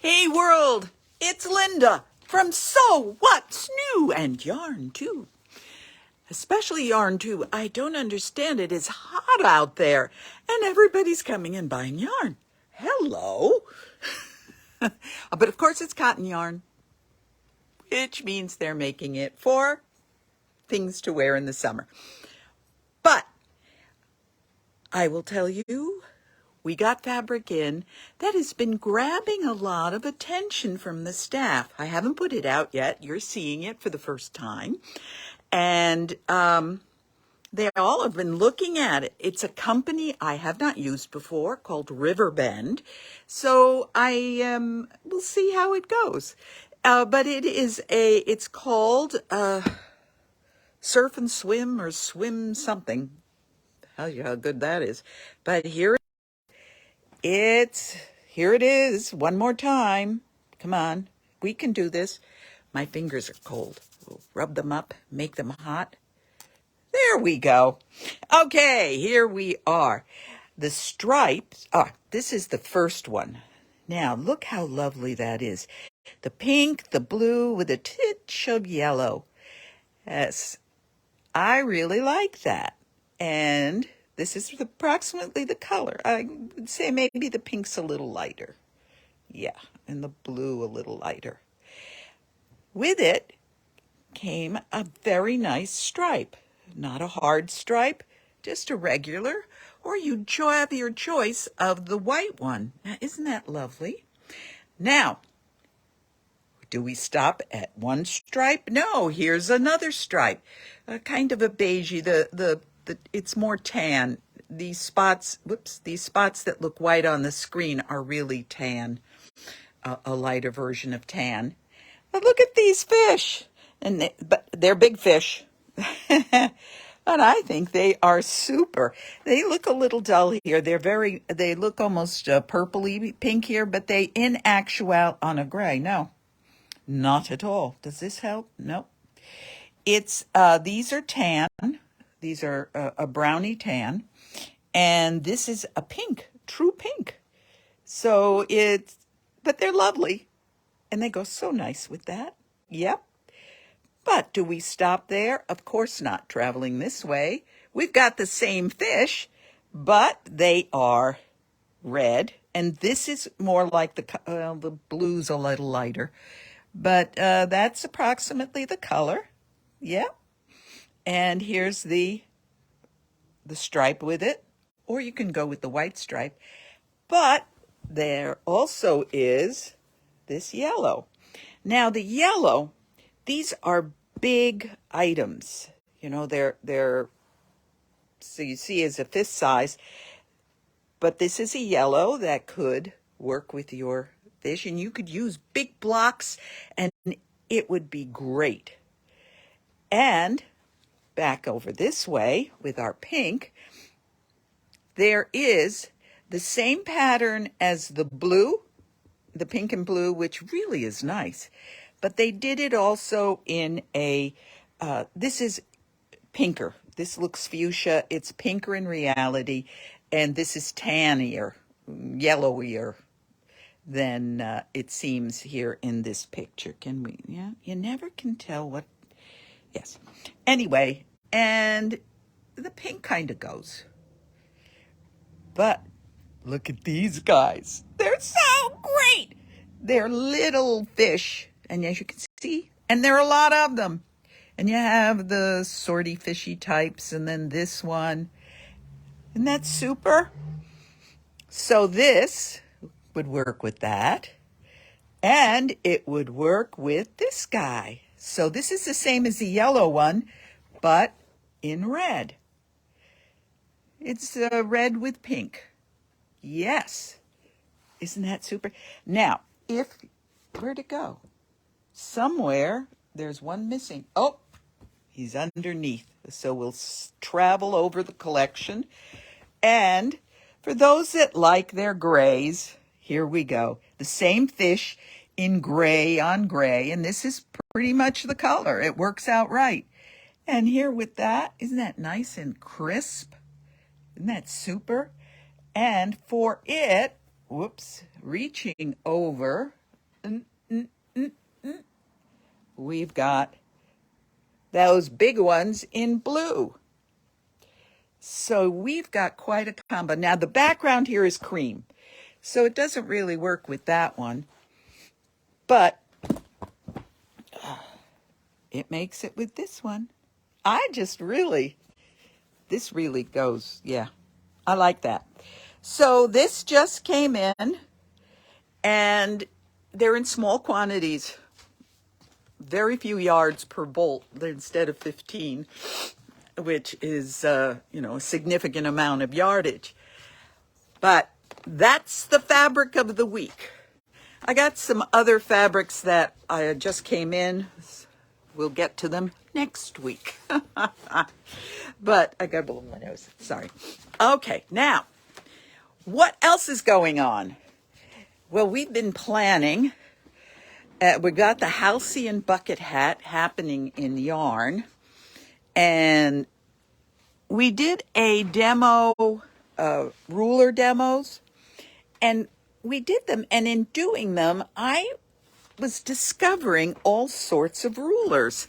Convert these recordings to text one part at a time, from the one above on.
Hey world, it's Linda from So What's New and Yarn Too. Especially Yarn Too. I don't understand it. It's hot out there and everybody's coming and buying yarn. Hello. But of course it's cotton yarn, which means they're making it for things to wear in the summer. But I will tell you, we got fabric in that has been grabbing a lot of attention from the staff. I haven't put it out yet. You're seeing it for the first time. And they all have been looking at it. It's a company I have not used before called Riverbend. So I will see how it goes. But it's called Surf and Swim or Swim something. Tell you how good that is. But here it is. One more time. Come on. We can do this. My fingers are cold. We'll rub them up, make them hot. There we go. Okay, here we are. The stripes. This is the first one. Now, look how lovely that is. The pink, the blue with a tinge of yellow. Yes, I really like that. And this is approximately the color. I would say maybe the pink's a little lighter. Yeah, and the blue a little lighter. With it came a very nice stripe. Not a hard stripe, just a regular, or you have your choice of the white one. Now, isn't that lovely? Now, do we stop at one stripe? No, here's another stripe, kind of a beigey. It's more tan. These spots that look white on the screen are really tan, a lighter version of tan. But look at these fish, but they're big fish. But I think they are super. They look a little dull here. They look almost purpley pink here, but they in actual on a gray. No, not at all. Does this help? No. These are tan. These are a brownie tan. And this is a pink, true pink. But they're lovely. And they go so nice with that. Yep. But do we stop there? Of course not, traveling this way. We've got the same fish, but they are red. And this is more like the blue's a little lighter. But that's approximately the color. Yeah. And here's the stripe with it. Or you can go with the white stripe. But there also is this yellow. Now the yellow, these are big items. You know, they're so you see as a fist size. But this is a yellow that could work with your fish, and you could use big blocks and it would be great. And back over this way with our pink, there is the same pattern as the blue, the pink and blue, which really is nice. But they did it also in this is pinker. This looks fuchsia. It's pinker in reality. And this is tannier, yellowier than it seems here in this picture. Can we? Yeah, you never can tell what. Yes. Anyway, and the pink kind of goes. But look at these guys. They're so great. They're little fish. And as you can see, and there are a lot of them. And you have the sorty fishy types and then this one. Isn't that super? So this would work with that. And it would work with this guy. So this is the same as the yellow one, but in red. It's red with pink. Yes. Isn't that super? Now, where'd it go? Somewhere there's one missing. Oh, he's underneath. So we'll travel over the collection. And for those that like their grays, here we go. The same fish in gray on gray. And this is pretty much the color. It works out right. And here with that, isn't that nice and crisp? Isn't that super? And for it, reaching over We've got those big ones in blue. So we've got quite a combo. Now the background here is cream, so it doesn't really work with that one, but it makes it with this one. This really goes, yeah, I like that. So this just came in, and they're in small quantities, very few yards per bolt instead of 15, which is, a significant amount of yardage. But that's the fabric of the week. I got some other fabrics that I just came in. We'll get to them next week. But I got to blow my nose. Sorry. Okay, now, what else is going on? Well, we've been planning. We got the Halcyon bucket hat happening in yarn. And we did a demo, ruler demos. And we did them. And in doing them, I was discovering all sorts of rulers.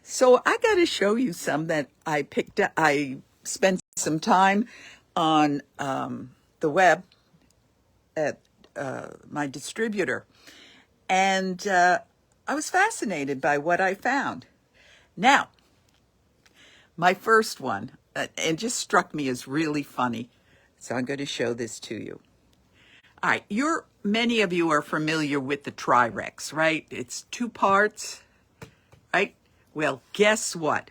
So I got to show you some that I picked up. I spent some time on the web at my distributor, and I was fascinated by what I found. Now, my first one, it just struck me as really funny, so I'm going to show this to you. All right, many of you are familiar with the Tri-Rex, right? It's 2 parts, right? Well, guess what?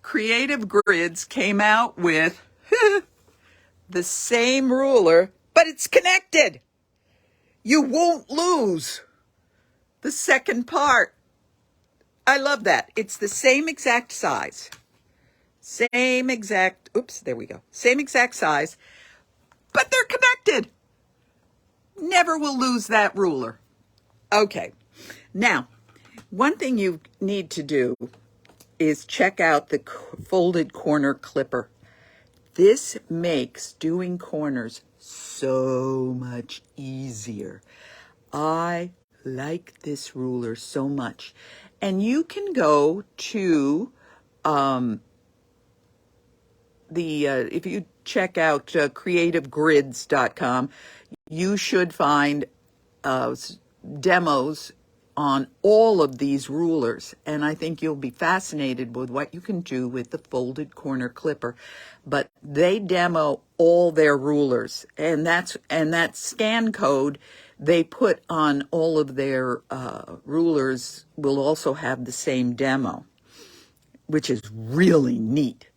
Creative Grids came out with the same ruler, but it's connected. You won't lose the second part. I love that. It's the same exact size. Same exact size, but they're connected. Never will lose that ruler. Okay, now, one thing you need to do is check out the folded corner clipper. This makes doing corners so much easier. I like this ruler so much. And you can go to if you check out creativegrids.com, you should find demos on all of these rulers, and I think you'll be fascinated with what you can do with the folded corner clipper. But they demo all their rulers, and that scan code they put on all of their rulers will also have the same demo, which is really neat.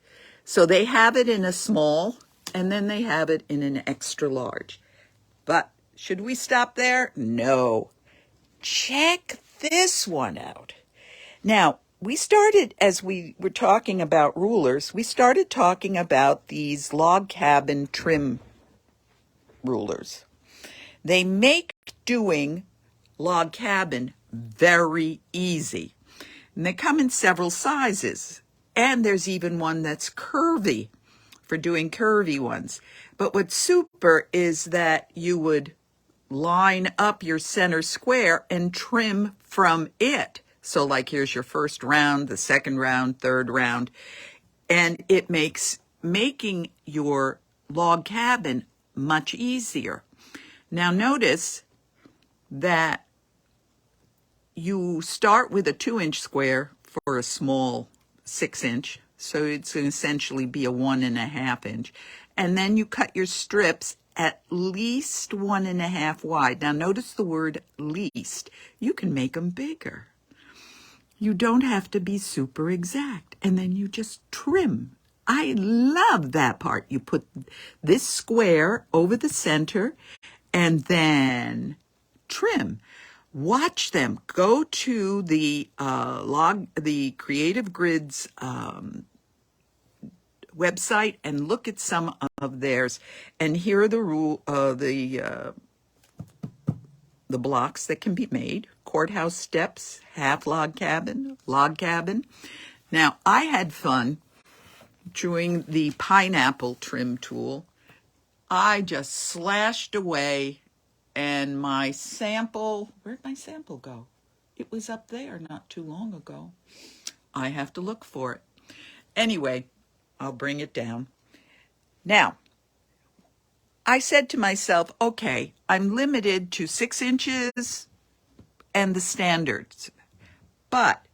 So they have it in a small, and then they have it in an extra large. But should we stop there? No. Check this one out. Now, we started, as we were talking about rulers, we started talking about these log cabin trim rulers. They make doing log cabin very easy. And they come in several sizes. And there's even one that's curvy for doing curvy ones. But what's super is that you would line up your center square and trim from it. So like here's your first round, the second round, third round, and it makes making your log cabin much easier. Now notice that you start with a 2-inch square for a small 6-inch. So it's going to essentially be a 1.5 inch. And then you cut your strips at least 1.5 wide. Now notice the word least. You can make them bigger. You don't have to be super exact. And then you just trim. I love that part. You put this square over the center and then trim. Watch them. Go to the Creative Grids website and look at some of theirs. And here are the blocks that can be made: courthouse steps, half log cabin, log cabin. Now I had fun doing the pineapple trim tool. I just slashed away And my sample, where'd my sample go? It was up there not too long ago. I have to look for it. Anyway, I'll bring it down. Now, I said to myself, okay, I'm limited to 6 inches and the standards. But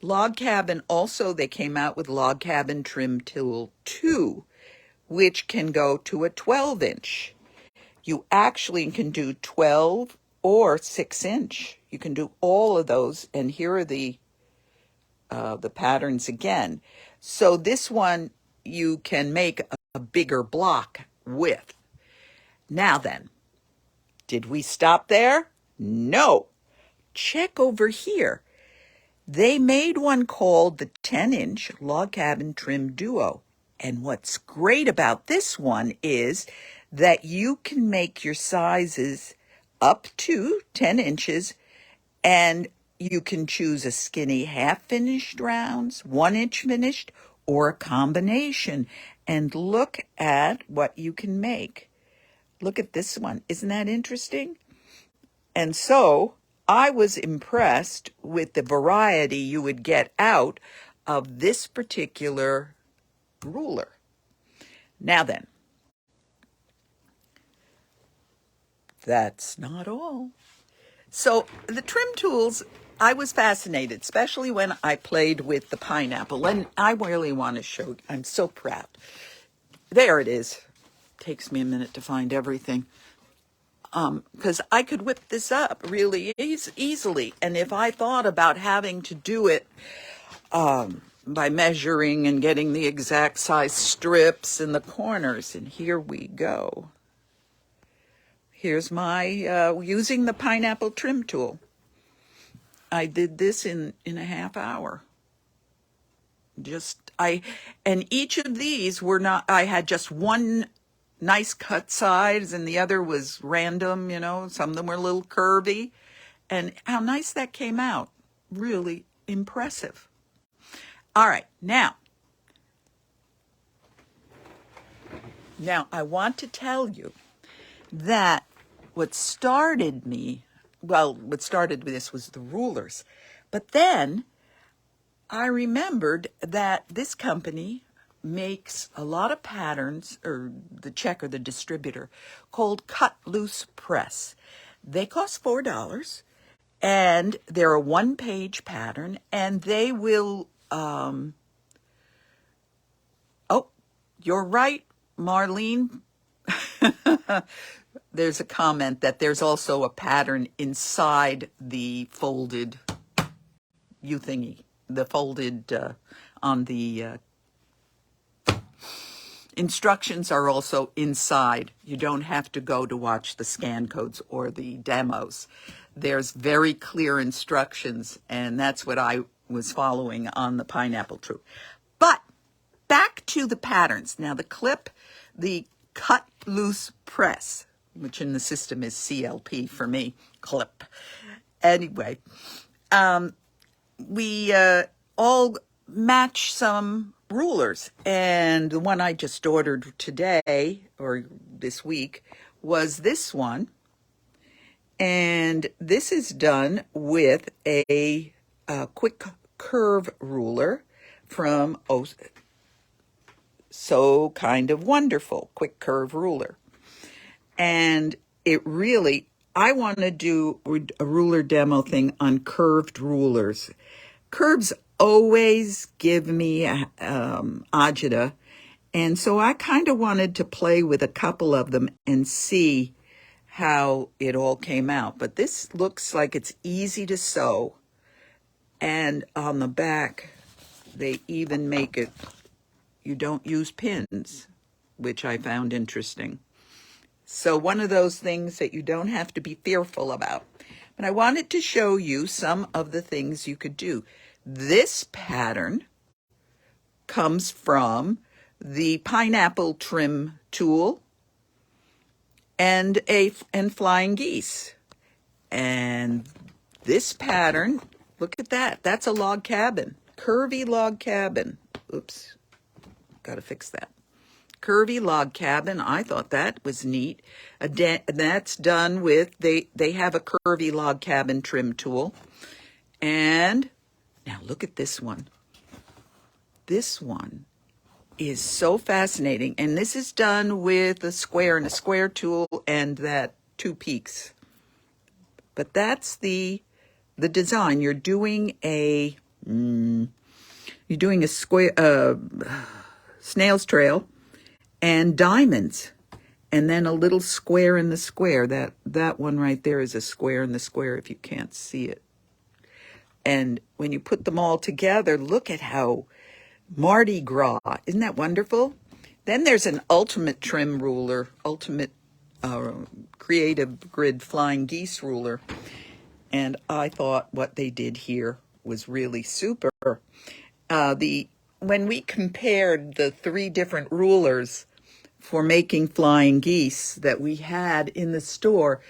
Log Cabin also, they came out with Log Cabin Trim Tool 2, which can go to a 12-inch. You actually can do 12 or 6-inch. You can do all of those, and here are the patterns again. So this one you can make a bigger block with. Now then, did we stop there? No. Check over here. They made one called the 10-inch Log Cabin Trim Duo. And what's great about this one is that you can make your sizes up to 10 inches, and you can choose a skinny half-finished rounds, 1-inch finished, or a combination. And look at what you can make. Look at this one. Isn't that interesting? And so I was impressed with the variety you would get out of this particular ruler. Now then, that's not all. So the trim tools, I was fascinated, especially when I played with the pineapple. And I really want to show, I'm so proud. There it is. Takes me a minute to find everything. Because I could whip this up really easily. And if I thought about having to do it by measuring and getting the exact size strips in the corners, and here we go. Here's my using the pineapple trim tool. I did this in a half hour. And each of these were not, I had just one nice cut sides and the other was random, some of them were a little curvy. And how nice that came out. Really impressive. All right, now I want to tell you that what started with this was the rulers. But then I remembered that this company makes a lot of patterns, or the distributor, called Cut Loose Press. They cost $4, and they're a one-page pattern, and they will, you're right, Marlene. There's a comment that there's also a pattern inside the folded on the instructions are also inside. You don't have to go to watch the scan codes or the demos. There's very clear instructions, and that's what I was following on the pineapple troop. But back to the patterns. Now the Cut Loose Press, which in the system is CLP for me, clip. Anyway, we all match some rulers, and the one I just ordered today or this week was this one, and this is done with a quick curve ruler from So Kind of Wonderful quick curve ruler. And I want to do a ruler demo thing on curved rulers. Curves always give me agita, and so I kind of wanted to play with a couple of them and see how it all came out. But this looks like it's easy to sew, and on the back they even make it, you don't use pins, which I found interesting. So one of those things that you don't have to be fearful about. But I wanted to show you some of the things you could do. This pattern comes from the pineapple trim tool and flying geese. And this pattern, look at that. That's a log cabin, curvy log cabin. Oops, got to fix that. curvy log cabin. I thought that was neat. That's done with, they have a curvy log cabin trim tool. And now look at this one. This one is so fascinating. And this is done with a square and a square tool and that 2 peaks. But that's the design. You're doing a square, snail's trail and diamonds, and then a little square in the square. That one right there is a square in the square if you can't see it. And when you put them all together, look at how Mardi Gras. Isn't that wonderful? Then there's an ultimate trim ruler, ultimate creative grid flying geese ruler. And I thought what they did here was really super. When we compared the 3 different rulers for making flying geese that we had in the store,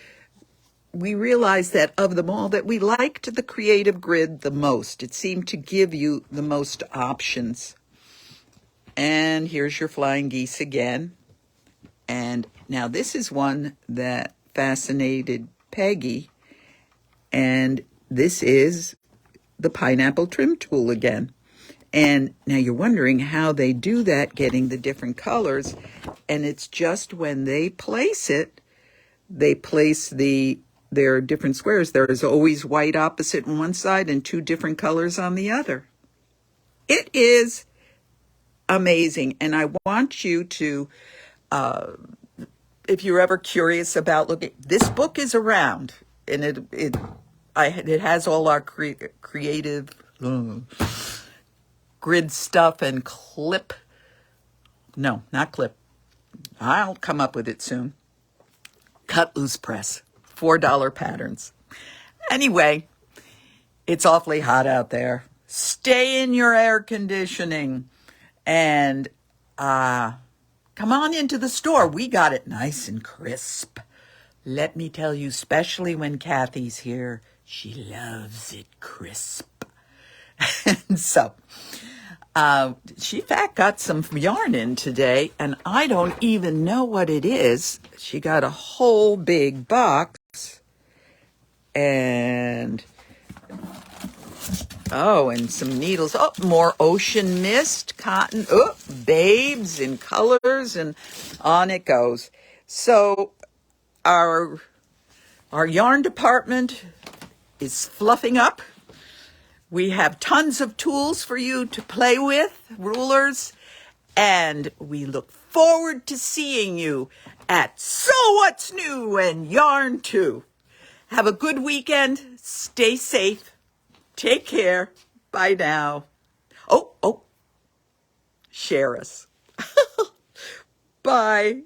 we realized that of them all that we liked the creative grid the most. It seemed to give you the most options. And here's your flying geese again. And now this is one that fascinated Peggy. And this is the pineapple trim tool again. And now you're wondering how they do that, getting the different colors. And it's just when they place it, they place their different squares. There is always white opposite on one side and 2 different colors on the other. It is amazing. And I want you to, if you're ever curious about looking, this book is around, and it has all our creative grid stuff and not clip. I'll come up with it soon. Cut loose press, $4 patterns. Anyway, it's awfully hot out there. Stay in your air conditioning and come on into the store. We got it nice and crisp. Let me tell you, especially when Kathy's here, she loves it crisp. And so, she in fact got some yarn in today, and I don't even know what it is. She got a whole big box, and and some needles. Oh, more ocean mist, cotton, babes in colors, and on it goes. So our yarn department is fluffing up. We have tons of tools for you to play with, rulers, and we look forward to seeing you at So What's New and Yarn Too. Have a good weekend. Stay safe. Take care. Bye now. Oh, share us. Bye.